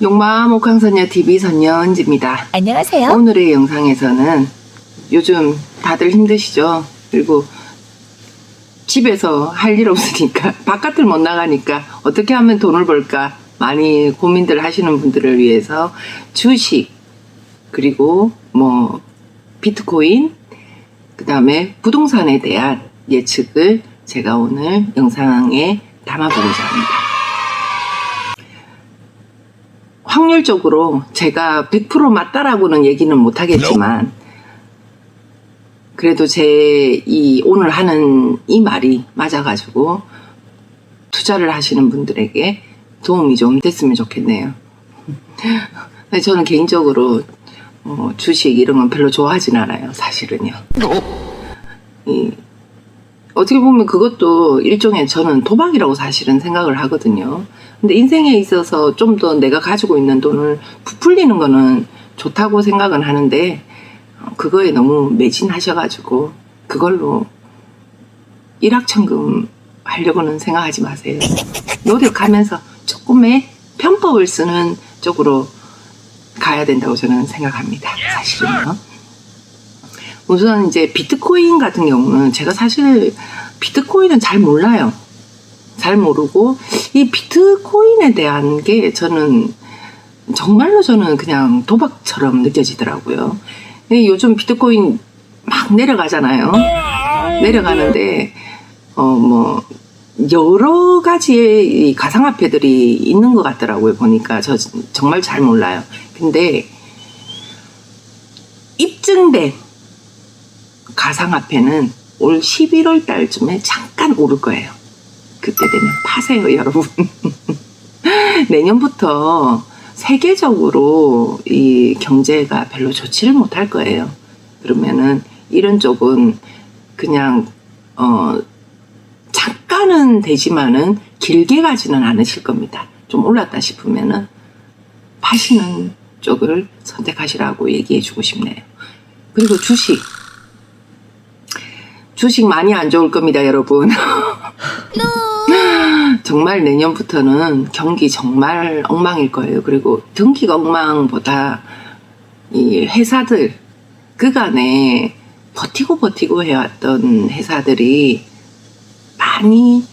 용마 목황선녀 TV 선녀은지입니다. 안녕하세요. 오늘의 영상에서는 요즘 다들 힘드시죠? 그리고 집에서 할 일 없으니까 바깥을 못 나가니까 어떻게 하면 돈을 벌까 많이 고민들 하시는 분들을 위해서 주식 그리고 뭐 비트코인 그 다음에 부동산에 대한 예측을 제가 오늘 영상에 담아보고자 합니다. 확률적으로 제가 100% 맞다라고는 얘기는 못하겠지만 그래도 제 오늘 하는 이 말이 맞아가지고 투자를 하시는 분들에게 도움이 좀 됐으면 좋겠네요. 저는 개인적으로 주식 이런 건 별로 좋아하진 않아요. 사실은요. 어떻게 보면 그것도 일종의 저는 도박이라고 사실은 생각을 하거든요. 근데 인생에 있어서 좀 더 내가 가지고 있는 돈을 부풀리는 거는 좋다고 생각은 하는데 그거에 너무 매진하셔가지고 그걸로 일확천금 하려고는 생각하지 마세요. 노력하면서 조금의 편법을 쓰는 쪽으로 가야 된다고 저는 생각합니다. 사실은요. 우선 이제 비트코인 같은 경우는 제가 사실 비트코인은 잘 몰라요. 잘 모르고 이 비트코인에 대한 게 저는 정말로 저는 그냥 도박처럼 느껴지더라고요. 요즘 비트코인 막 내려가잖아요. 내려가는데 뭐 여러 가지의 이 가상화폐들이 있는 것 같더라고요. 보니까 저 정말 잘 몰라요. 근데 입증된 가상화폐는 올 11월 달쯤에 잠깐 오를 거예요. 그때 되면 파세요, 여러분. 내년부터 세계적으로 이 경제가 별로 좋지를 못할 거예요. 그러면은 이런 쪽은 그냥 잠깐은 되지만은 길게 가지는 않으실 겁니다. 좀 올랐다 싶으면은 파시는 쪽을 선택하시라고 얘기해 주고 싶네요. 그리고 주식 많이 안 좋을 겁니다, 여러분. 정말 내년부터는 경기 정말 엉망일 거예요. 그리고 경기가 엉망보다 이 회사들 그간에 버티고 해왔던 회사들이 많이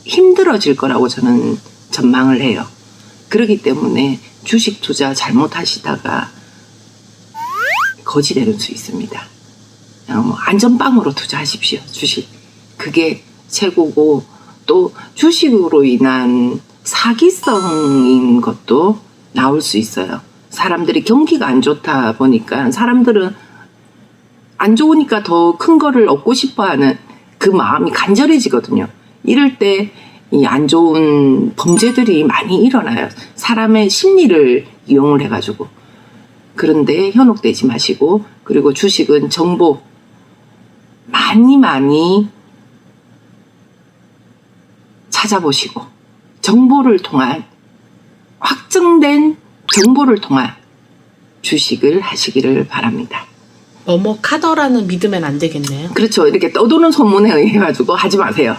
힘들어질 거라고 저는 전망을 해요. 그렇기 때문에 주식 투자 잘못하시다가 거지되는 수 있습니다. 뭐 안전빵으로 투자하십시오. 주식 그게 최고고, 또 주식으로 인한 사기성인 것도 나올 수 있어요. 사람들이 경기가 안 좋다 보니까 사람들은 안 좋으니까 더 큰 거를 얻고 싶어하는 그 마음이 간절해지거든요. 이럴 때 이 안 좋은 범죄들이 많이 일어나요. 사람의 심리를 이용을 해가지고. 그런데 현혹되지 마시고, 그리고 주식은 정보 많이 찾아보시고 정보를 통한 확증된 정보를 통한 주식을 하시기를 바랍니다. 뭐카더라는 믿으면 안 되겠네요. 그렇죠. 이렇게 떠도는 소문에 의해가지고 하지 마세요.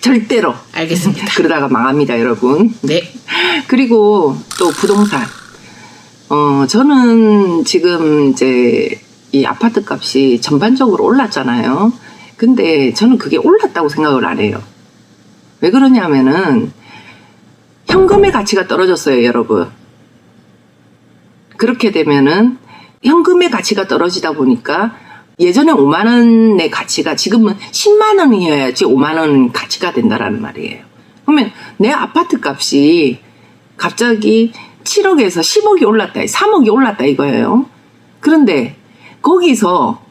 절대로. 알겠습니다. 그러다가 망합니다, 여러분. 네. 그리고 또 부동산. 저는 지금 이제 이 아파트 값이 전반적으로 올랐잖아요. 근데 저는 그게 올랐다고 생각을 안 해요. 왜 그러냐면은 현금의 가치가 떨어졌어요, 여러분. 그렇게 되면은 현금의 가치가 떨어지다 보니까 예전에 5만 원의 가치가 지금은 10만 원이어야지 5만 원 가치가 된다라는 말이에요. 그러면 내 아파트 값이 갑자기 7억에서 10억이 올랐다, 3억이 올랐다 이거예요. 그런데 거기서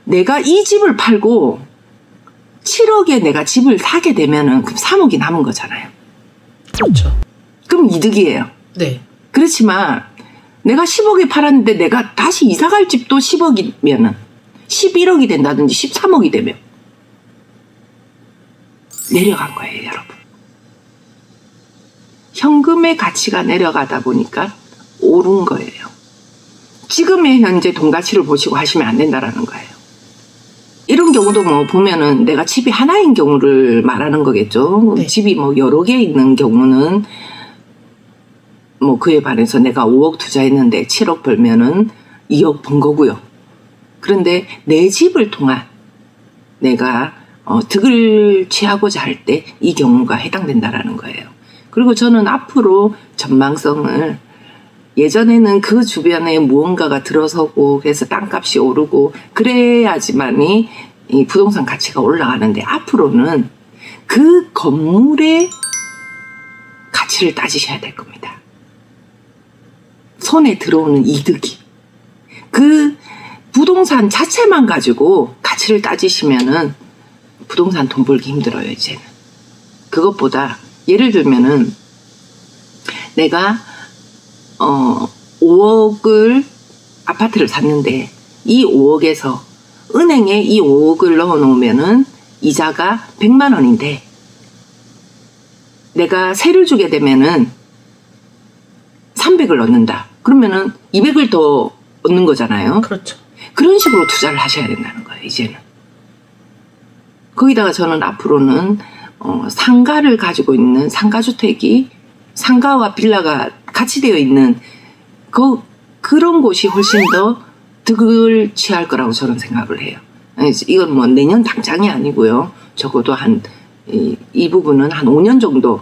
내가 이 집을 팔고 7억에 내가 집을 사게 되면은 그럼 3억이 남은 거잖아요. 그렇죠. 그럼 이득이에요. 네. 그렇지만 내가 10억에 팔았는데 내가 다시 이사갈 집도 10억이면은 11억이 된다든지 13억이 되면 내려간 거예요, 여러분. 현금의 가치가 내려가다 보니까 오른 거예요. 지금의 현재 돈 가치를 보시고 하시면 안 된다라는 거예요. 이런 경우도 뭐 보면은 내가 집이 하나인 경우를 말하는 거겠죠. 네. 집이 뭐 여러 개 있는 경우는 뭐 그에 반해서 내가 5억 투자했는데 7억 벌면은 2억 번 거고요. 그런데 내 집을 통한 내가 득을 취하고자 할 때 이 경우가 해당된다라는 거예요. 그리고 저는 앞으로 전망성을 예전에는 그 주변에 무언가가 들어서고 그래서 땅값이 오르고 그래야지만이 이 부동산 가치가 올라가는데 앞으로는 그 건물의 가치를 따지셔야 될 겁니다. 손에 들어오는 이득이. 그 부동산 자체만 가지고 가치를 따지시면은 부동산 돈 벌기 힘들어요, 이제는. 그것보다 예를 들면은 내가 5억을 아파트를 샀는데 이 5억에서 은행에 이 5억을 넣어 놓으면은 이자가 100만 원인데 내가 세를 주게 되면은 300을 얻는다. 그러면은 200을 더 얻는 거잖아요. 그렇죠. 그런 식으로 투자를 하셔야 된다는 거예요, 이제는. 거기다가 저는 앞으로는 상가를 가지고 있는 상가주택이 상가와 빌라가 같이 되어 있는 그런 곳이 훨씬 더 득을 취할 거라고 저는 생각을 해요. 이건 뭐 내년 당장이 아니고요. 적어도 이 부분은 한 5년 정도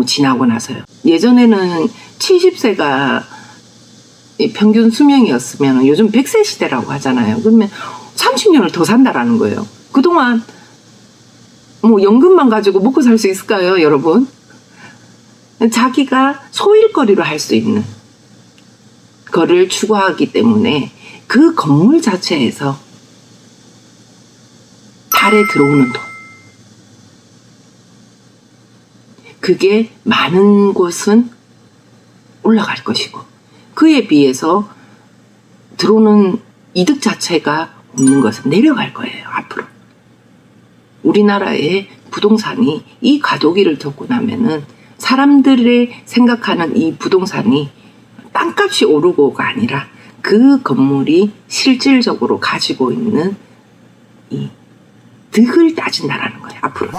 지나고 나서요. 예전에는 70세가 평균 수명이었으면 요즘 100세 시대라고 하잖아요. 그러면 30년을 더 산다라는 거예요. 그동안 뭐 연금만 가지고 먹고 살 수 있을까요, 여러분? 자기가 소일거리로 할 수 있는 거를 추구하기 때문에 그 건물 자체에서 달에 들어오는 돈, 그게 많은 곳은 올라갈 것이고 그에 비해서 들어오는 이득 자체가 없는 것은 내려갈 거예요, 앞으로. 우리나라의 부동산이 이 과도기를 겪고 나면은 사람들의 생각하는 이 부동산이 땅값이 오르고가 아니라 그 건물이 실질적으로 가지고 있는 이 득을 따진다라는 거예요, 앞으로.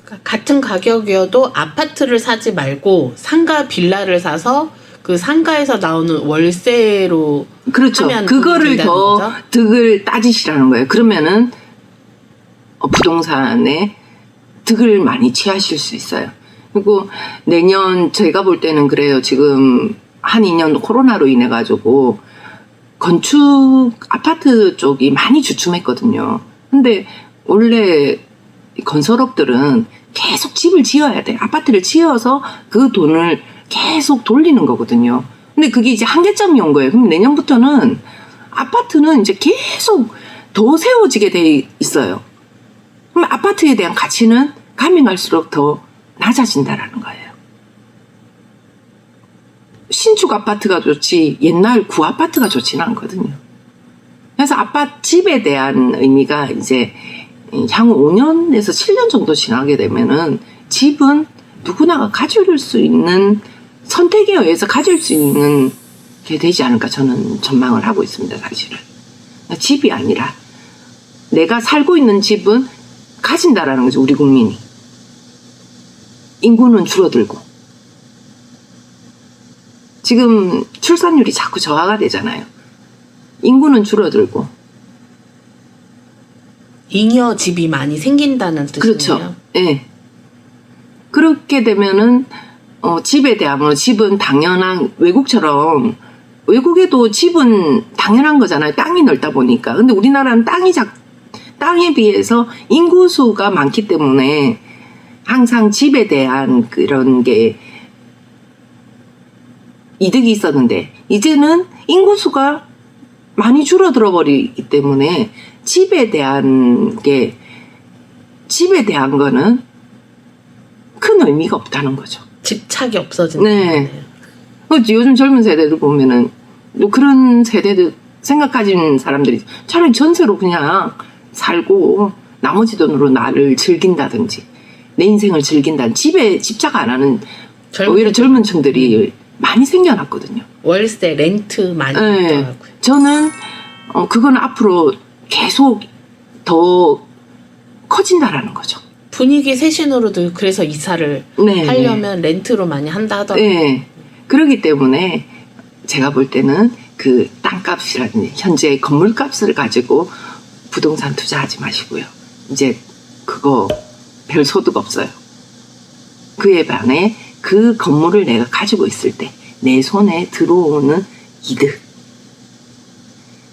그러니까 같은 가격이어도 아파트를 사지 말고 상가 빌라를 사서 그 상가에서 나오는 월세로 그렇죠. 하면 그거를 된다는 더 거죠? 득을 따지시라는 거예요. 그러면은 부동산에 득을 많이 취하실 수 있어요. 그리고 내년 제가 볼 때는 그래요. 지금 한 2년 코로나로 인해 가지고 건축 아파트 쪽이 많이 주춤했거든요. 근데 원래 건설업들은 계속 집을 지어야 돼. 아파트를 지어서 그 돈을 계속 돌리는 거거든요. 근데 그게 이제 한계점이 온 거예요. 그럼 내년부터는 아파트는 이제 계속 더 세워지게 돼 있어요. 그럼 아파트에 대한 가치는 가면 갈수록 더 낮아진다라는 거예요. 신축 아파트가 좋지 옛날 구 아파트가 좋지는 않거든요. 그래서 집에 대한 의미가 이제 향후 5년에서 7년 정도 지나게 되면은 집은 누구나가 가질 수 있는 선택에 의해서 가질 수 있는 게 되지 않을까 저는 전망을 하고 있습니다, 사실은. 집이 아니라 내가 살고 있는 집은 가진다라는 거죠, 우리 국민이. 인구는 줄어들고 지금 출산율이 자꾸 저하가 되잖아요. 인구는 줄어들고 잉여 집이 많이 생긴다는 뜻이네요. 그렇죠. 예. 그렇게 되면은 집에 대한 집은 당연한 외국처럼 외국에도 집은 당연한 거잖아요. 땅이 넓다 보니까. 근데 우리나라는 땅에 비해서 인구수가 많기 때문에 항상 집에 대한 그런 게 이득이 있었는데 이제는 인구수가 많이 줄어들어 버리기 때문에 집에 대한 거는 큰 의미가 없다는 거죠. 집착이 없어진다. 네. 요즘 젊은 세대들 보면은 그런 세대들 생각 가진 사람들이 차라리 전세로 그냥 살고 나머지 돈으로 나를 즐긴다든지 내 인생을 즐긴다는 집에 집착 안 하는 오히려 젊은 층들이 많이 생겨났거든요. 월세, 렌트 많이 네. 있더라고요. 저는 그건 앞으로 계속 더 커진다라는 거죠. 분위기 쇄신으로도 그래서 이사를 네. 하려면 렌트로 많이 한다 하더라고요. 네. 그렇기 때문에 제가 볼 때는 그 땅값이라든지 현재 건물값을 가지고 부동산 투자하지 마시고요. 이제 그거 별 소득 없어요. 그에 반해 그 건물을 내가 가지고 있을 때 내 손에 들어오는 이득,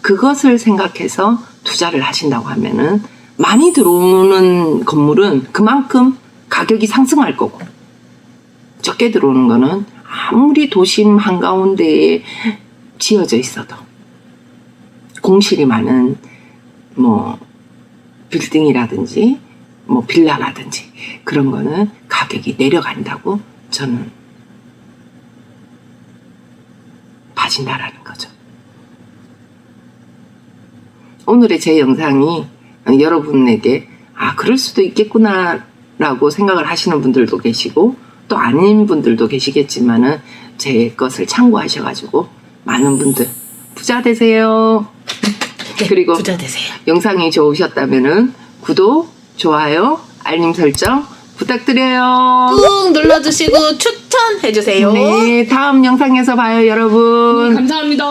그것을 생각해서 투자를 하신다고 하면은 많이 들어오는 건물은 그만큼 가격이 상승할 거고, 적게 들어오는 거는 아무리 도심 한가운데에 지어져 있어도 공실이 많은 뭐 빌딩이라든지 뭐 빌라라든지 그런 거는 가격이 내려간다고 저는 봐진다라는 거죠. 오늘의 제 영상이 여러분에게 그럴 수도 있겠구나 라고 생각을 하시는 분들도 계시고 또 아닌 분들도 계시겠지만은 제 것을 참고하셔가지고 많은 분들 부자 되세요. 네, 그리고 부자 되세요. 영상이 좋으셨다면은 구독, 좋아요, 알림 설정 부탁드려요. 꾹 눌러주시고 추천해주세요. 네, 다음 영상에서 봐요, 여러분. 감사합니다.